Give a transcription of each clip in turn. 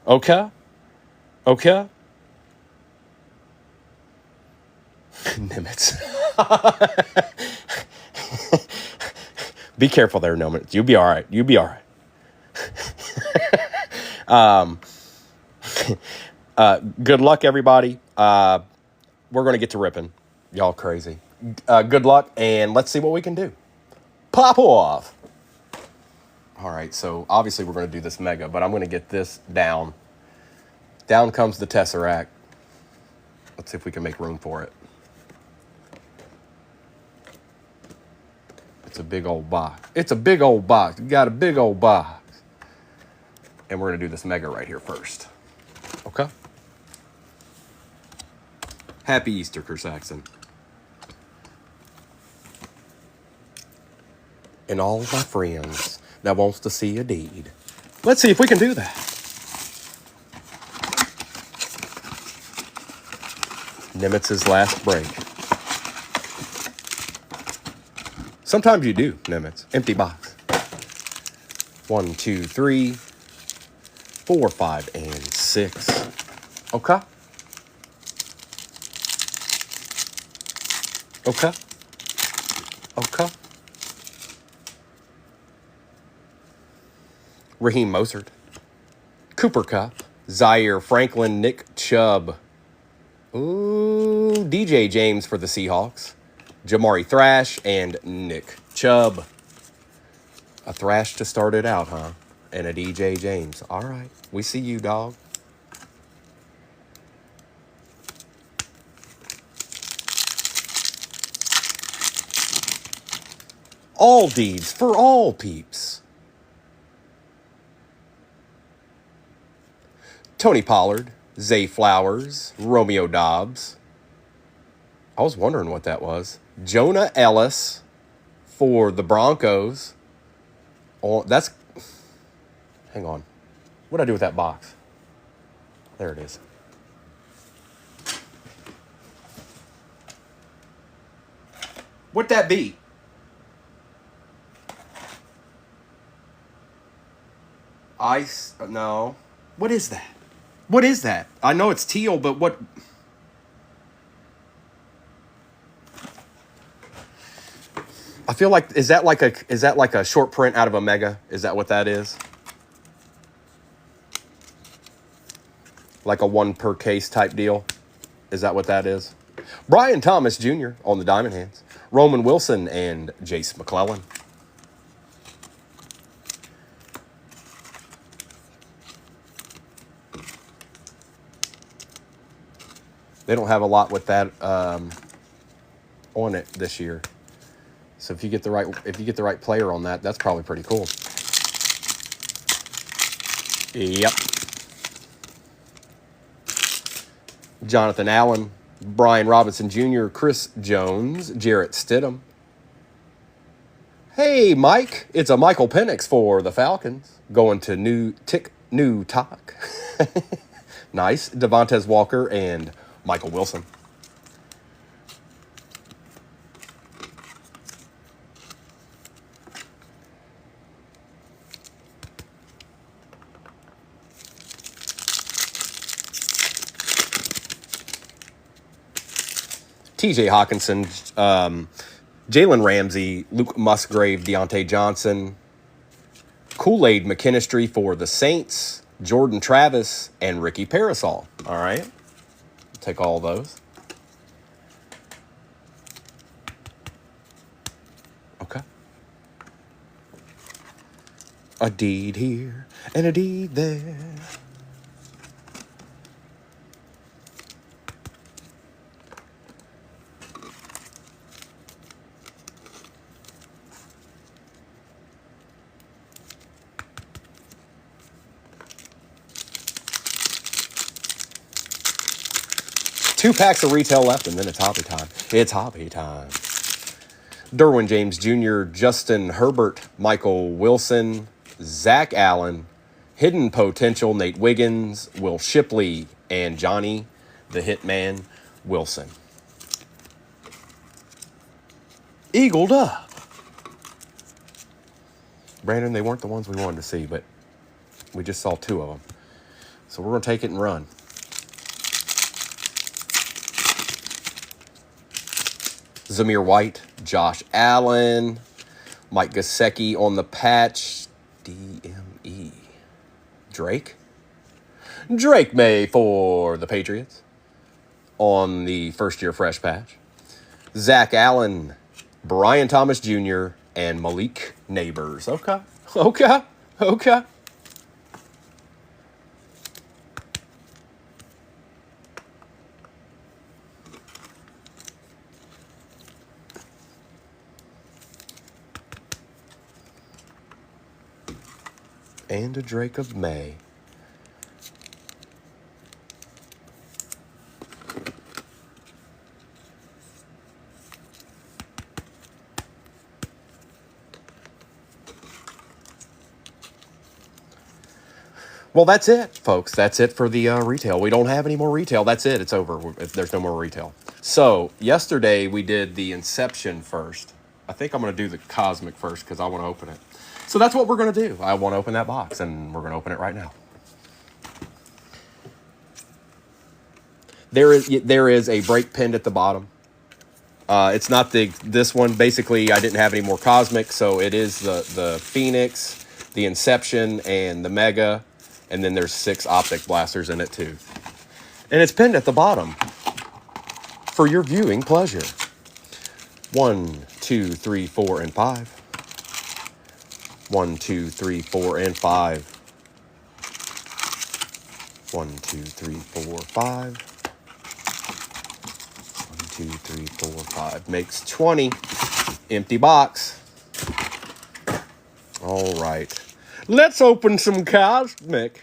Okay? Okay? Nimitz. Be careful there, Nimitz. You'll be all right. You'll be all right. Good luck, everybody. We're going to get to ripping. Y'all crazy. Good luck, and let's see what we can do. Pop off. All right, so obviously we're going to do this mega, but I'm going to get this down. Down comes the Tesseract. Let's see if we can make room for it. It's a big old box. It's a big old box. You got a big old box. And we're going to do this mega right here first. Okay? Happy Easter, Chris Saxon. And all my friends that wants to see a deed. Let's see if we can do that. Nimitz's last break. Sometimes you do, Nimitz. Empty box. 1, 2, 3, 4, 5, and 6. Okay. Okay. Okay. Raheem Mostert. Cooper Kupp. Zaire Franklin. Nick Chubb. Ooh, DJ James for the Seahawks. Jamari Thrash and Nick Chubb. A Thrash to start it out, huh? And a DJ James. All right. We see you, dog. All deeds for all peeps. Tony Pollard, Zay Flowers, Romeo Dobbs. I was wondering what that was. Jonah Ellis for the Broncos. Oh, that's... Hang on. What'd I do with that box? There it is. What'd that be? Ice? No. What is that? What is that? I know it's teal, but what... I feel like is that like a short print out of a mega? Is that what that is? Like a 1 per case type deal? Is that what that is? Brian Thomas Jr. on the Diamond Hands. Roman Wilson and Jace McClellan. They don't have a lot with that on it this year. So if you get the right player on that, that's probably pretty cool. Yep. Jonathan Allen, Brian Robinson Jr., Chris Jones, Jarrett Stidham. Hey, Mike, it's a Michael Penix for the Falcons. Going to new talk. Nice. Devontae Walker and Michael Wilson. TJ Hawkinson, Jalen Ramsey, Luke Musgrave, Deontay Johnson, Kool-Aid McKinstry for the Saints, Jordan Travis, and Ricky Parasol. All right. Take all those. Okay. A deed here and a deed there. Two packs of retail left, and then it's hobby time. It's hobby time. Derwin James Jr., Justin Herbert, Michael Wilson, Zach Allen, Hidden Potential, Nate Wiggins, Will Shipley, and Johnny, the Hitman, Wilson. Eagled up. Brandon, they weren't the ones we wanted to see, but we just saw 2 of them. So we're going to take it and run. Zamir White, Josh Allen, Mike Gesicki on the patch, DME. Drake May for the Patriots on the first-year fresh patch. Zach Allen, Brian Thomas Jr., and Malik Neighbors. Okay. And a Drake of May. Well, that's it, folks. That's it for the retail. We don't have any more retail. That's it. It's over. There's no more retail. So, yesterday we did the Inception first. I think I'm going to do the Cosmic first because I want to open it. So that's what we're going to do. I want to open that box, and we're going to open it right now. There is a break pinned at the bottom. It's not this one. Basically, I didn't have any more Cosmic, so it is the Phoenix, the Inception, and the Mega. And then there's 6 Optic Blasters in it too. And it's pinned at the bottom for your viewing pleasure. 1, 2, 3, 4, and 5. 1, 2, 3, 4, and 5. 1, 2, 3, 4, 5. 1, 2, 3, 4, 5. Makes 20. Empty box. All right. Let's open some Cosmic.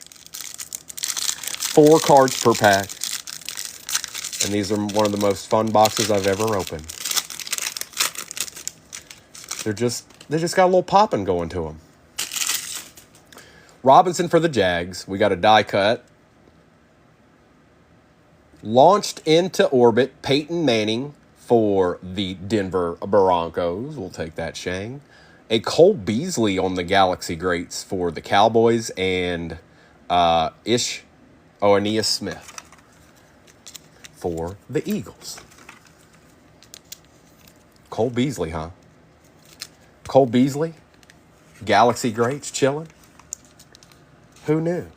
4 cards per pack. And these are one of the most fun boxes I've ever opened. They just got a little popping going to them. Robinson for the Jags. We got a die cut. Launched into orbit, Peyton Manning for the Denver Broncos. We'll take that, Shang. A Cole Beasley on the Galaxy Greats for the Cowboys, and Aeneas Smith for the Eagles. Cole Beasley, huh? Cole Beasley, Galaxy Greats, chilling. Who knew?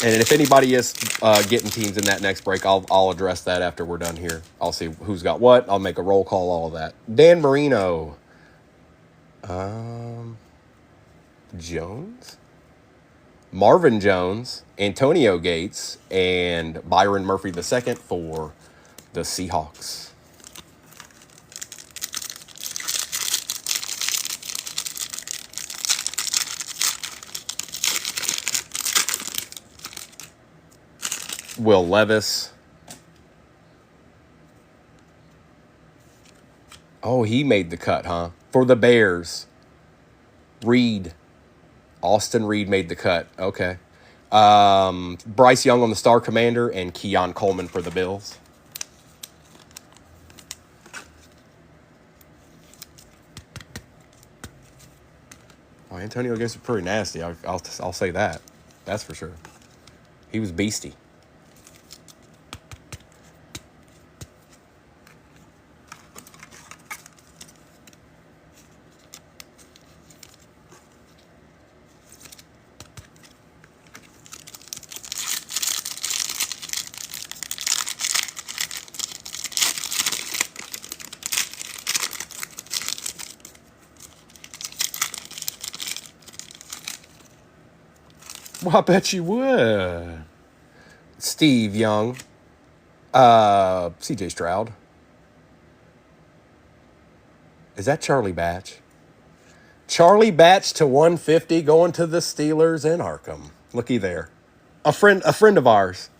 And if anybody is getting teams in that next break, I'll address that after we're done here. I'll see who's got what. I'll make a roll call, all of that. Dan Marino. Jones? Marvin Jones, Antonio Gates, and Byron Murphy II for the Seahawks. Will Levis. Oh, he made the cut, huh? For the Bears. Reed. Austin Reed made the cut. Okay. Bryce Young on the Star Commander and Keon Coleman for the Bills. Oh, Antonio Gates was pretty nasty. I'll say that. That's for sure. He was beastie. Well, I bet you would. Steve Young. CJ Stroud. Is that Charlie Batch? Charlie Batch to 150 going to the Steelers in Arkham. Looky there. A friend of ours.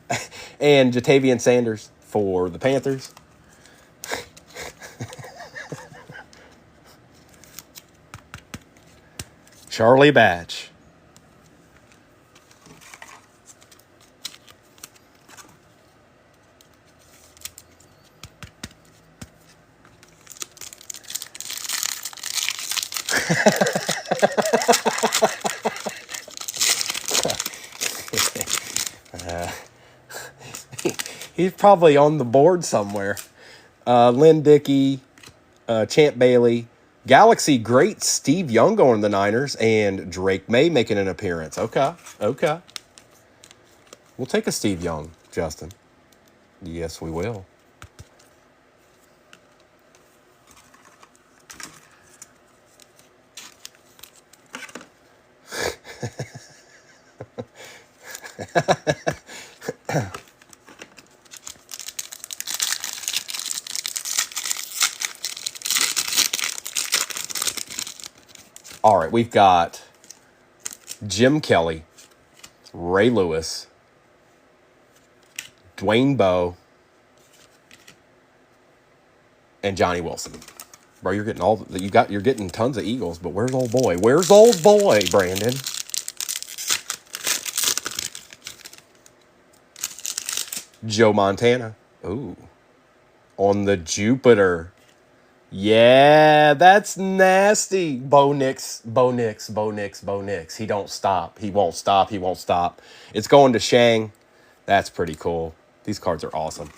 And Jatavian Sanders for the Panthers. Charlie Batch. He's probably on the board somewhere. Lynn Dickey, Champ Bailey, Galaxy great Steve Young going to the Niners, and Drake May making an appearance. Okay. We'll take a Steve Young, Justin. Yes, we will. All right, we've got Jim Kelly, Ray Lewis, Dwayne Bowe, and Johnny Wilson. Bro, you're getting you're getting tons of Eagles, but where's old boy? Where's old boy, Brandon? Joe Montana. Ooh. On the Jupiter. Yeah, that's nasty. Bo Nix. He don't stop. He won't stop. It's going to Shang. That's pretty cool. These cards are awesome.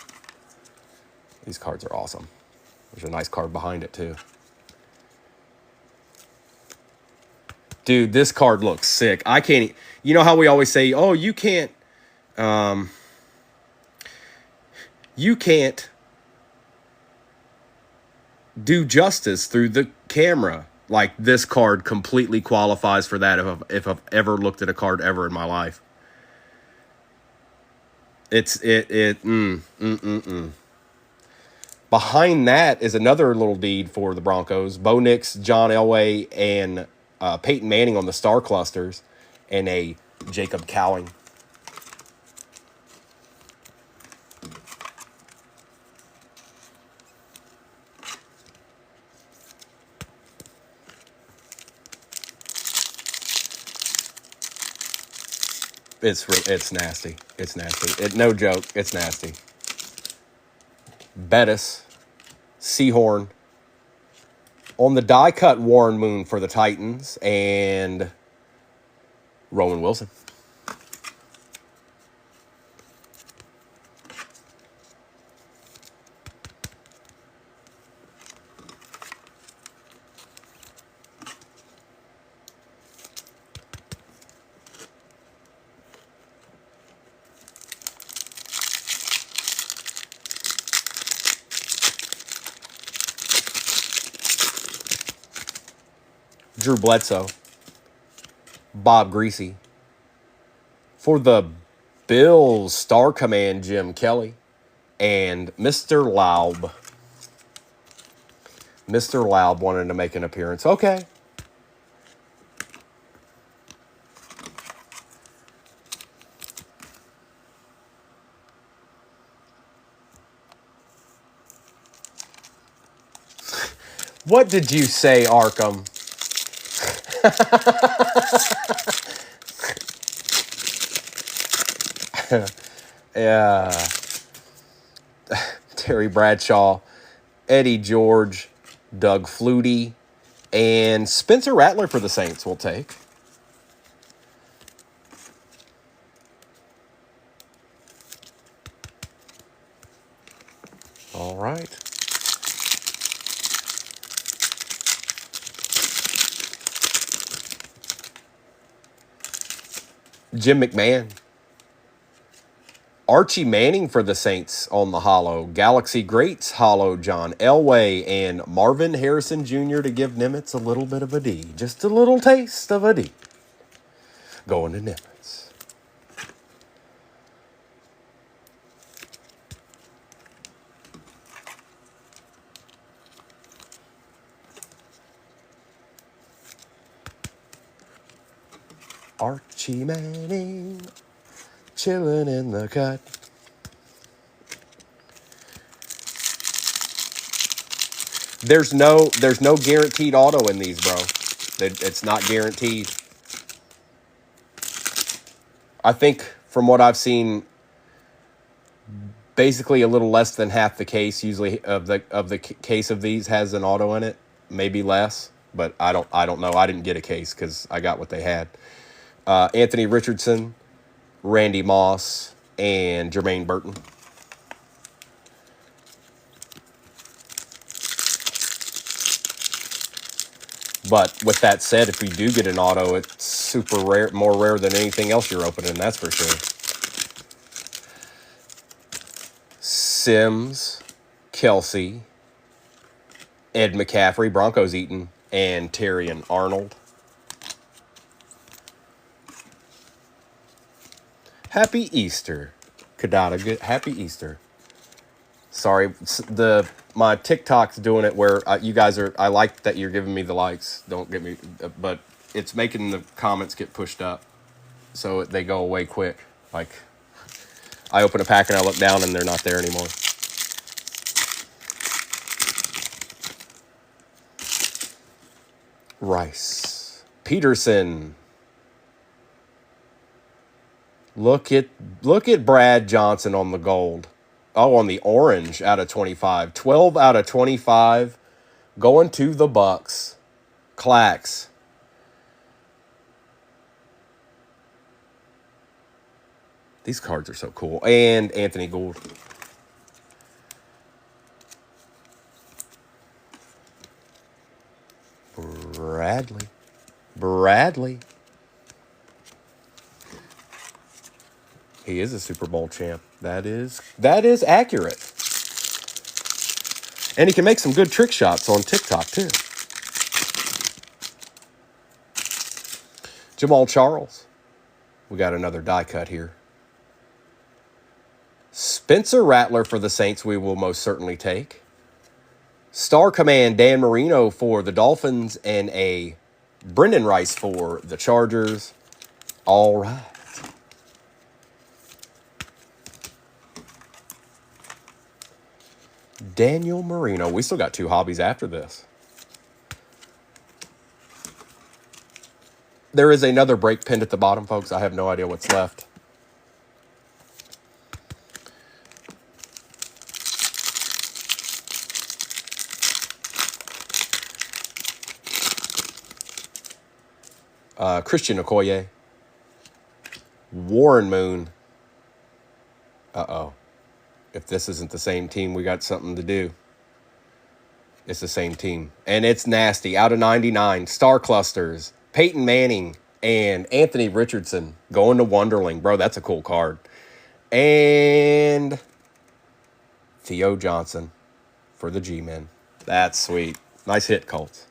There's a nice card behind it, too. Dude, this card looks sick. I can't... You know how we always say, oh, you can't do justice through the camera. Like, this card completely qualifies for that if I've ever looked at a card ever in my life. Behind that is another little deed for the Broncos. Bo Nix, John Elway, and Peyton Manning on the star clusters, and a Jacob Cowing. It's nasty. No joke. It's nasty. Bettis, Seahorn. On the die cut, Warren Moon for the Titans, and Roman Wilson. Drew Bledsoe, Bob Greasy. For the Bills, Star Command, Jim Kelly, and Mr. Laub. Mr. Laub wanted to make an appearance. Okay. What did you say, Arkham? Yeah. Terry Bradshaw, Eddie George, Doug Flutie, and Spencer Rattler for the Saints we'll take. All right. Jim McMahon. Archie Manning for the Saints on the holo. Galaxy Greats holo, John Elway, and Marvin Harrison Jr. to give Nimitz a little bit of a D. Just a little taste of a D. Going to Nimitz. Archie Manning, chilling in the cut. There's no guaranteed auto in these, bro. It's not guaranteed. I think from what I've seen, basically a little less than half the case usually of the case of these has an auto in it, maybe less. but I don't know. I didn't get a case because I got what they had. Anthony Richardson, Randy Moss, and Jermaine Burton. But with that said, if we do get an auto, it's super rare, more rare than anything else you're opening, that's for sure. Sims, Kelsey, Ed McCaffrey, Broncos Eaton, and Terry and Arnold. Happy Easter. Kadada, good. Happy Easter. Sorry, my TikTok's doing it where you guys are. I like that you're giving me the likes. Don't get me, but it's making the comments get pushed up, so they go away quick. Like I open a pack and I look down and they're not there anymore. Rice, Peterson. Look at Brad Johnson on the gold. Oh, on the orange out of 25. 12 out of 25 going to the Bucks. Clacks. These cards are so cool. And Anthony Gould. Bradley. He is a Super Bowl champ. That is accurate. And he can make some good trick shots on TikTok, too. Jamal Charles. We got another die cut here. Spencer Rattler for the Saints we will most certainly take. Star Command Dan Marino for the Dolphins and a Brendan Rice for the Chargers. All right. Daniel Marino. We still got 2 hobbies after this. There is another break pinned at the bottom, folks. I have no idea what's left. Christian Okoye. Warren Moon. Uh-oh. If this isn't the same team, we got something to do. It's the same team. And it's nasty. Out of 99. Star Clusters. Peyton Manning and Anthony Richardson going to Wonderling. Bro, that's a cool card. And Theo Johnson for the G-Men. That's sweet. Nice hit, Colts.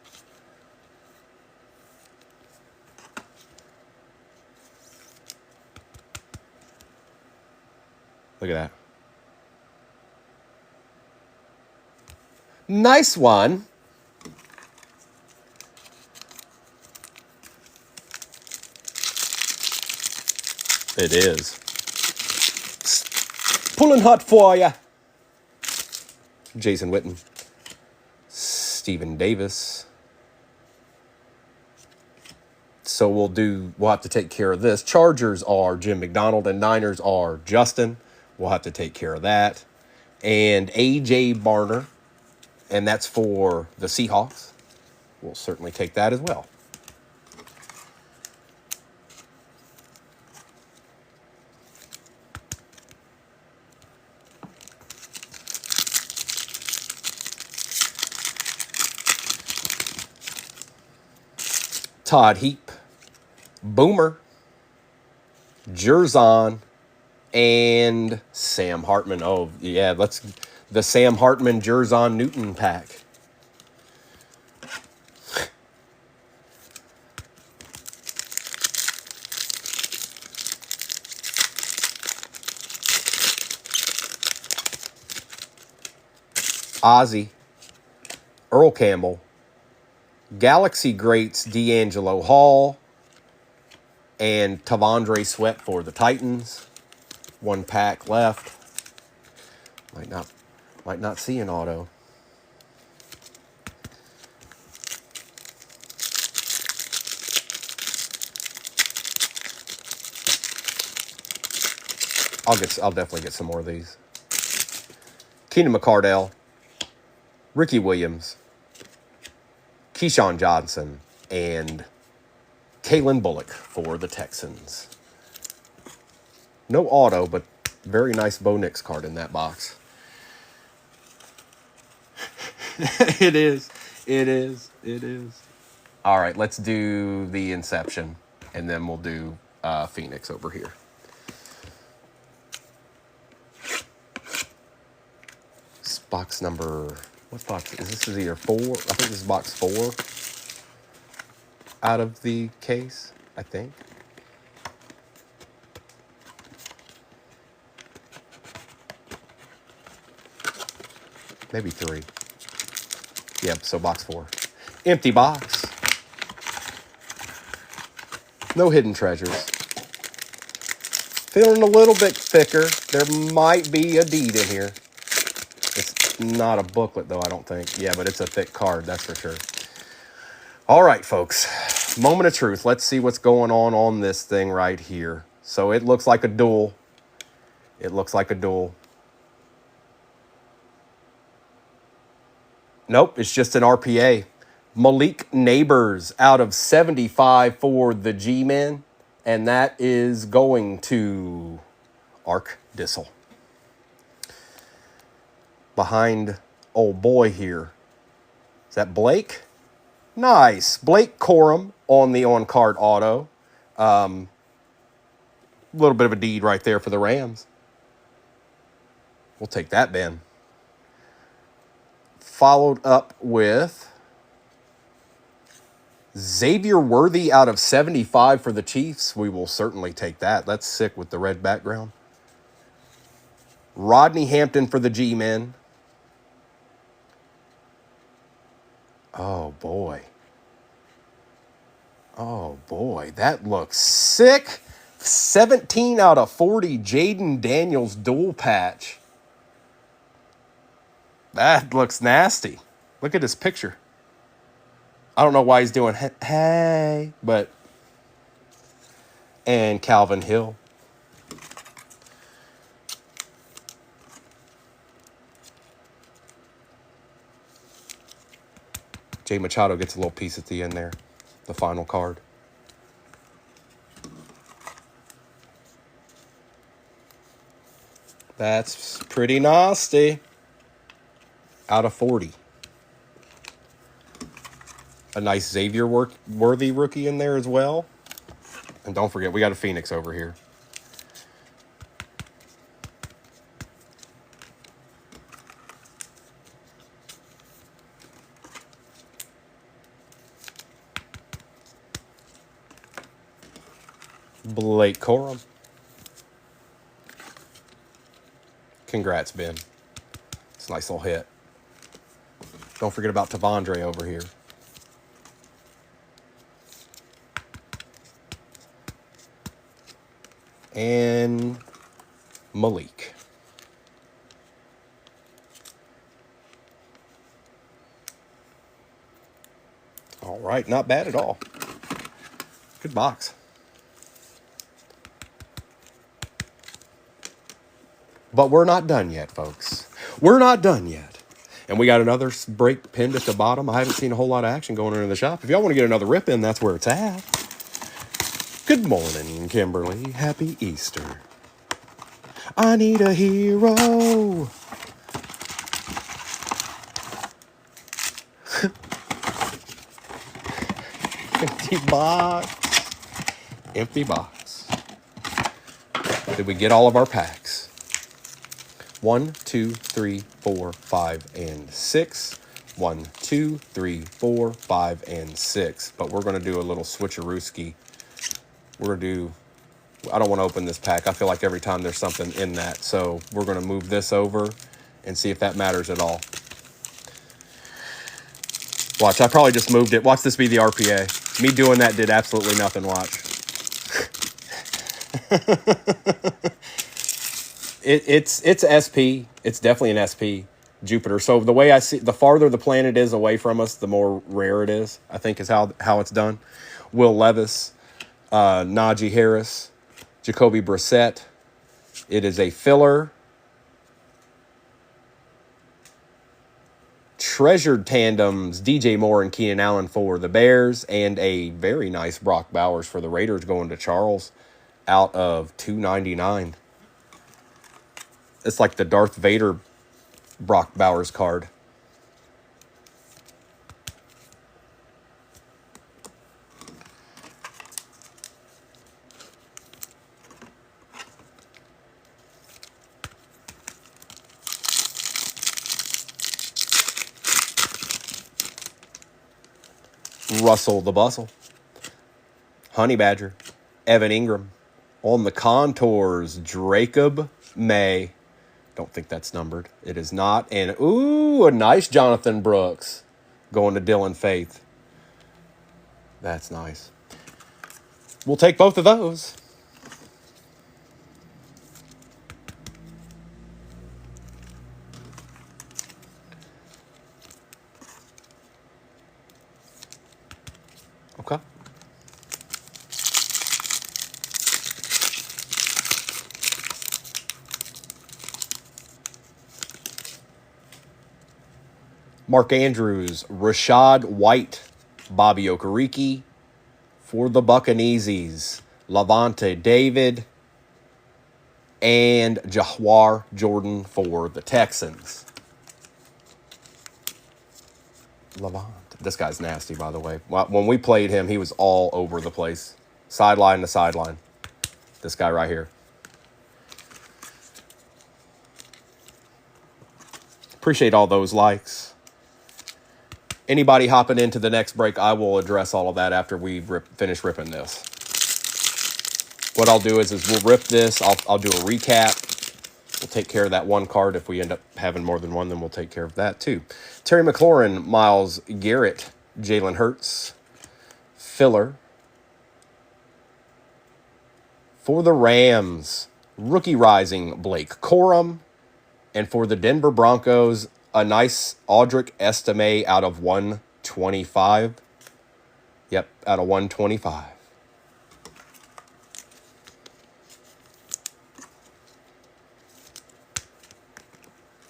Look at that. Nice one. It is. Pulling hot for ya. Jason Witten. Stephen Davis. So we'll have to take care of this. Chargers are Jim McDonald and Niners are Justin. We'll have to take care of that. And A.J. Barner. And that's for the Seahawks. We'll certainly take that as well. Todd Heap, Boomer, Jerzon, and Sam Hartman. Oh, yeah, the Sam Hartman Jerzon Newton pack. Ozzy, Earl Campbell, Galaxy Greats D'Angelo Hall, and Tavondre Sweat for the Titans. 1 pack left. Might not see an auto. I'll definitely get some more of these. Keenan McCardell, Ricky Williams, Keyshawn Johnson, and Kalen Bullock for the Texans. No auto, but very nice Bo Nix card in that box. It is. It is. It is. All right, let's do the Inception, and then we'll do Phoenix over here. This box number, what box? This is either 4. I think this is box 4 out of the case, I think. Maybe 3. Yep, so box 4. Empty box. No hidden treasures. Feeling a little bit thicker. There might be a deed in here. It's not a booklet, though, I don't think. Yeah, but it's a thick card, that's for sure. All right, folks. Moment of truth. Let's see what's going on this thing right here. So it looks like a duel. It looks like a duel. Nope, it's just an RPA. Malik Neighbors out of 75 for the G-Men. And that is going to Ark Dissel. Behind old boy here. Is that Blake? Nice. Blake Corum on the on-card auto. A little bit of a deed right there for the Rams. We'll take that, Ben. Followed up with Xavier Worthy out of 75 for the Chiefs. We will certainly take that. That's sick with the red background. Rodney Hampton for the G-Men. Oh, boy. Oh, boy. That looks sick. 17 out of 40 Jaden Daniels dual patch. That looks nasty. Look at this picture. I don't know why he's doing hey, but... And Calvin Hill. Jay Machado gets a little piece at the end there. The final card. That's pretty nasty. Out of 40. A nice Xavier Worthy rookie in there as well. And don't forget, we got a Phoenix over here. Blake Corum. Congrats, Ben. It's a nice little hit. Don't forget about Tavondre over here. And Malik. All right, not bad at all. Good box. But we're not done yet, folks. We're not done yet. And we got another break pinned at the bottom. I haven't seen a whole lot of action going on in the shop. If y'all want to get another rip in, that's where it's at. Good morning, Kimberly. Happy Easter. I need a hero. Empty box. Empty box. Did we get all of our packs? 1, 2, 3, 4, 5, and 6. 1, 2, 3, 4, 5, and 6. But we're going to do a little switcherooski. We're going to do... I don't want to open this pack. I feel like every time there's something in that. So we're going to move this over and see if that matters at all. Watch, I probably just moved it. Watch this be the RPA. Me doing that did absolutely nothing. Watch. It's SP. It's definitely an SP. Jupiter. So the way I see, the farther the planet is away from us, the more rare it is, I think is how it's done. Will Levis, Najee Harris, Jacoby Brissett. It is a filler. treasured tandems, DJ Moore and Keenan Allen for the Bears, and a very nice Brock Bowers for the Raiders going to Charles out of 299. It's like the Darth Vader Brock Bowers card. Russell the Bustle. Honey Badger. Evan Ingram. On the contours, Jacob May. Don't think that's numbered. It is not. And, ooh, a nice Jonathan Brooks going to Dylan Faith. That's nice. We'll take both of those. Okay. Mark Andrews, Rashad White, Bobby Okereke for the Buccaneers, Lavonte David, and Jahwar Jordan for the Texans. Lavonte. This guy's nasty, by the way. When we played him, he was all over the place. Sideline to sideline. This guy right here. Appreciate all those likes. Anybody hopping into the next break, I will address all of that after we finish ripping this. What I'll do is we'll rip this. I'll do a recap. We'll take care of that one card. If we end up having more than one, then we'll take care of that too. Terry McLaurin, Myles Garrett, Jalen Hurts, filler. For the Rams, rookie rising Blake Corum. And for the Denver Broncos, a nice Audric Estime out of 125. Yep, out of 125.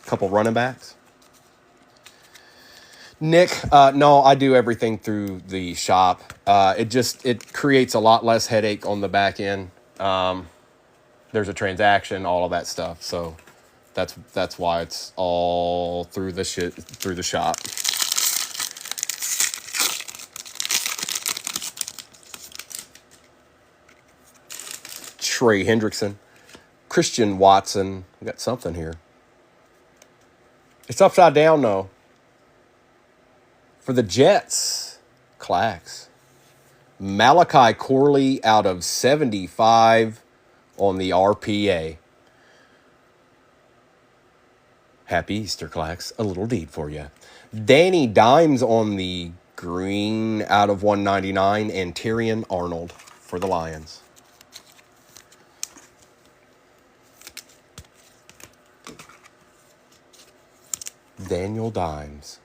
Couple running backs. Nick, no, I do everything through the shop. It creates a lot less headache on the back end. There's a transaction, all of that stuff. So that's why it's all through the shop. Trey Hendrickson, Christian Watson. We got something here. It's upside down, though. For the Jets, Clax. Malachi Corley out of 75 on the RPA. Happy Easter, Clax. A little deed for you. Danny Dimes on the green out of 199. And Tyrion Arnold for the Lions. Daniel Dimes.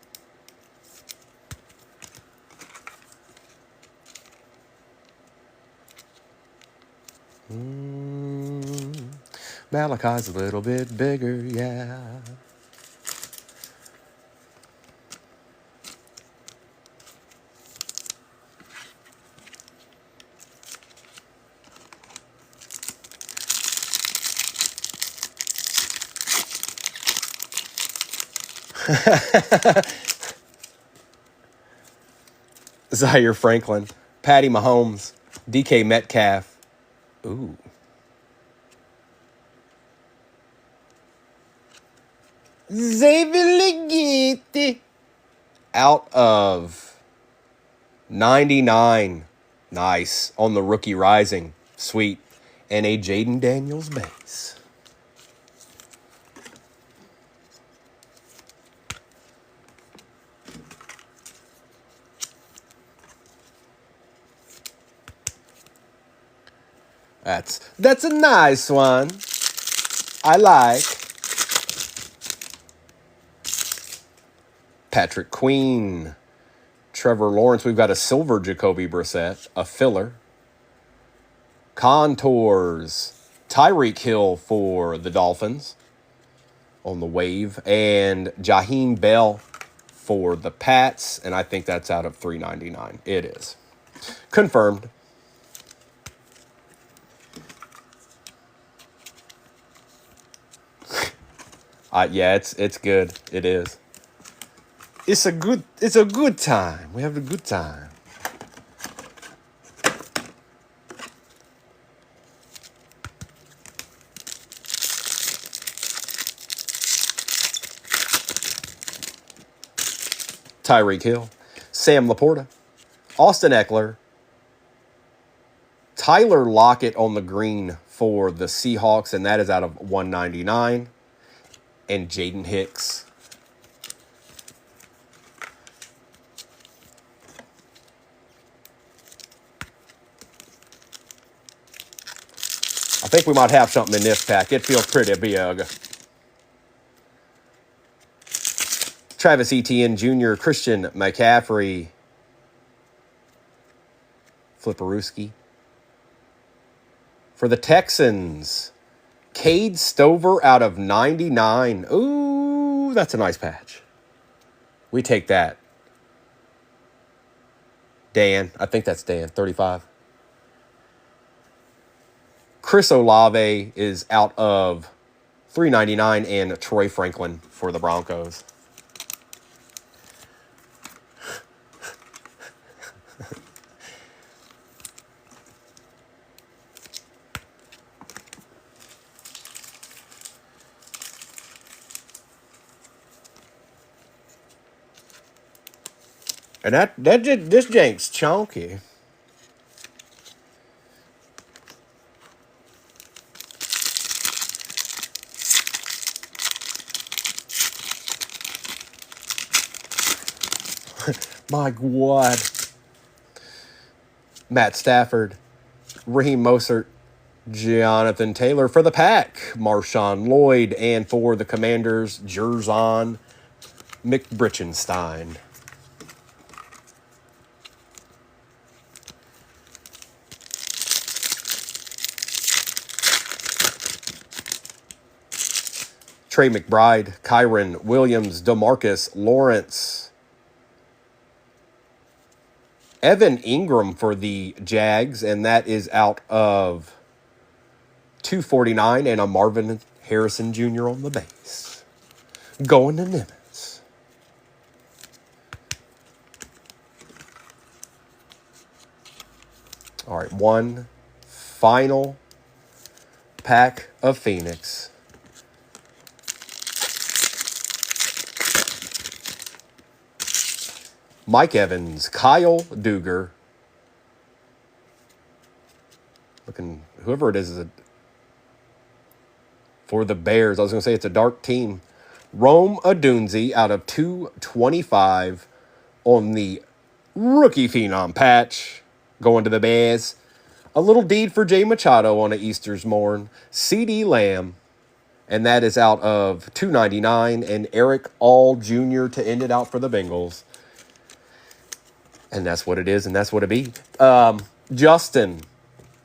Malachi's a little bit bigger, yeah. Zaire Franklin, Patty Mahomes, DK Metcalf. Ooh. Xavier Legette out of 99. Nice. On the rookie rising. Sweet. And a Jaden Daniels base. That's a nice one. I like. Patrick Queen. Trevor Lawrence. We've got a silver Jacoby Brissett. A filler. Contours. Tyreek Hill for the Dolphins. On the wave. And Jaheim Bell for the Pats, and I think that's out of $3.99. It is. Confirmed. Yeah, it's good. It is. It's a good time. We have a good time. Tyreek Hill, Sam Laporta, Austin Eckler, Tyler Lockett on the green for the Seahawks, and that is out of $199, and Jaden Hicks. I think we might have something in this pack. It feels pretty big. Travis Etienne Jr., Christian McCaffrey, Flipperooski. For the Texans, Cade Stover out of 99. Ooh, that's a nice patch. We take that. Dan, I think that's Dan, 35. Chris Olave is out of $3.99, and Troy Franklin for the Broncos. And this jank's chunky. My God. Matt Stafford, Raheem Mostert, Jonathan Taylor for the Pack, Marshawn Lloyd, and for the Commanders, Jerzon McBritchenstein. Trey McBride, Kyron Williams, DeMarcus Lawrence, Evan Ingram for the Jags, and that is out of $2.49, and a Marvin Harrison Jr. on the base. Going to Nimitz. All right, one final pack of Phoenix. Mike Evans, Kyle Duggar. Looking, whoever it is for the Bears. I was going to say it's a dark team. Rome Odunze out of 225 on the rookie phenom patch. Going to the Bears. A little deed for Jay Machado on an Easter's morn. CD Lamb. And that is out of $2.99. And Eric All Jr. to end it out for the Bengals. And that's what it is, and that's what it be. Justin.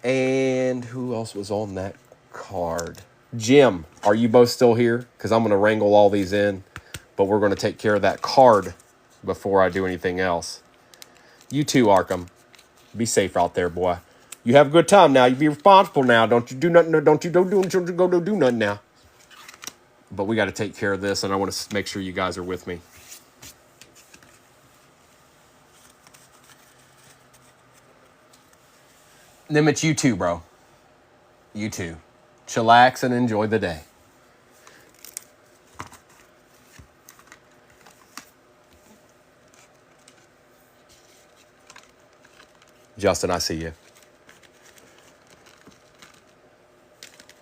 And who else was on that card? Jim, are you both still here? Because I'm going to wrangle all these in. But we're going to take care of that card before I do anything else. You too, Arkham. Be safe out there, boy. You have a good time now. You be responsible now. Don't you do nothing. Don't you go do nothing now. But we got to take care of this, and I want to make sure you guys are with me. Nimitz, you too, bro. You too. Chillax and enjoy the day. Justin, I see you.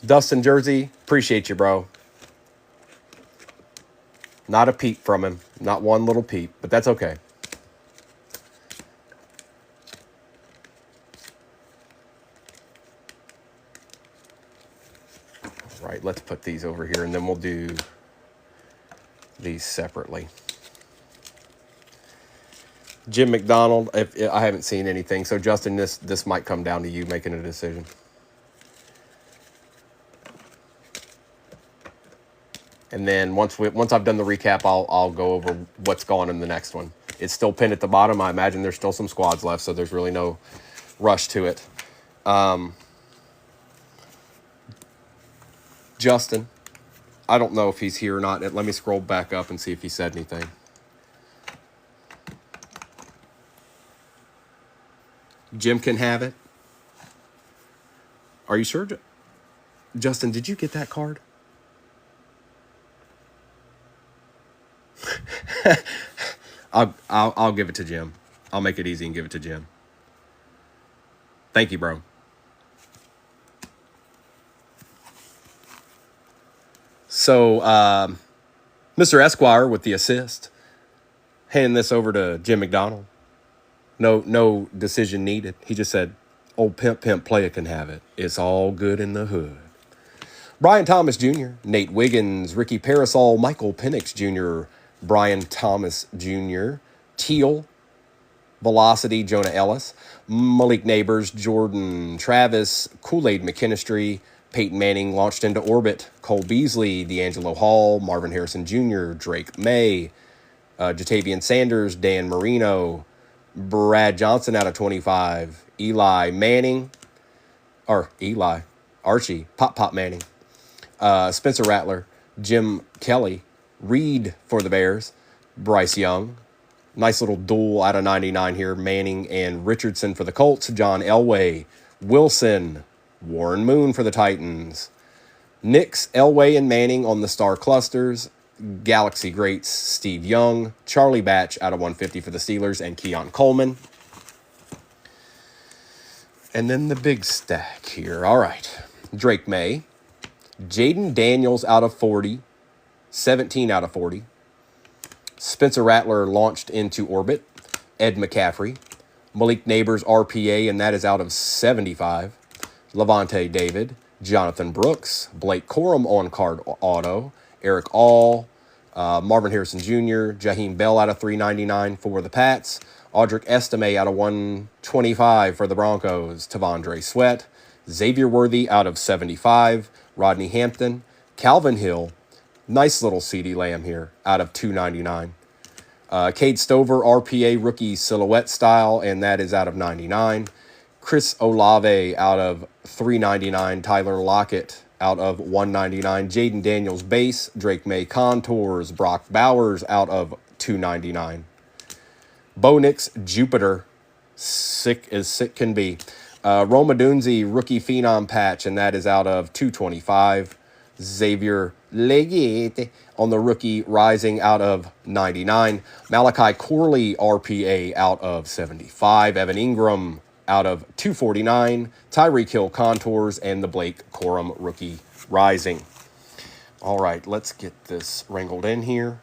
Dustin Jersey, appreciate you, bro. Not a peep from him. Not one little peep, but that's okay. All right, let's put these over here, and then we'll do these separately. Jim McDonald, if I haven't seen anything. So, Justin, this might come down to you making a decision. And then once I've done the recap, I'll go over what's going in the next one. It's still pinned at the bottom. I imagine there's still some squads left, so there's really no rush to it. Justin, I don't know if he's here or not. Let me scroll back up and see if he said anything. Jim can have it. Are you sure? Justin, did you get that card? I'll give it to Jim. I'll make it easy and give it to Jim. Thank you, bro. So, Mr. Esquire with the assist. Handing this over to Jim McDonald. No decision needed. He just said, old pimp player can have it. It's all good in the hood. Brian Thomas Jr., Nate Wiggins, Ricky Parasol, Michael Penix Jr., Brian Thomas Jr., Teal, Velocity, Jonah Ellis, Malik Neighbors, Jordan Travis, Kool-Aid McKinstry, Peyton Manning launched into orbit, Cole Beasley, D'Angelo Hall, Marvin Harrison Jr., Drake May, Jatavian Sanders, Dan Marino, Brad Johnson out of 25, Archie, Pop Manning, Spencer Rattler, Jim Kelly, Reed for the Bears, Bryce Young. Nice little duel out of 99 here. Manning and Richardson for the Colts. John Elway, Wilson, Warren Moon for the Titans. Nix, Elway, and Manning on the star clusters. Galaxy greats Steve Young, Charlie Batch out of 150 for the Steelers, and Keon Coleman. And then the big stack here. All right. Drake May, Jaden Daniels out of 40, 17 out of 40. Spencer Rattler launched into orbit. Ed McCaffrey. Malik Neighbors RPA, and that is out of 75. Levante David. Jonathan Brooks. Blake Corum on card auto. Eric All. Marvin Harrison Jr. Jaheim Bell out of 399 for the Pats. Audric Estime out of 125 for the Broncos. Tavondre Sweat. Xavier Worthy out of 75. Rodney Hampton. Calvin Hill. Nice little CeeDee Lamb here out of 299. Cade Stover, RPA rookie silhouette style, and that is out of 99. Chris Olave out of 399. Tyler Lockett out of 199. Jaden Daniels base. Drake May contours. Brock Bowers out of 299. Bo Nix Jupiter, sick as sick can be. Roma Dunzi rookie phenom patch, and that is out of 225. Xavier Leggett on the rookie rising out of 99. Malachi Corley RPA out of 75. Evan Ingram out of 249. Tyreek Hill contours, and the Blake Corum rookie rising. All right, let's get this wrangled in here.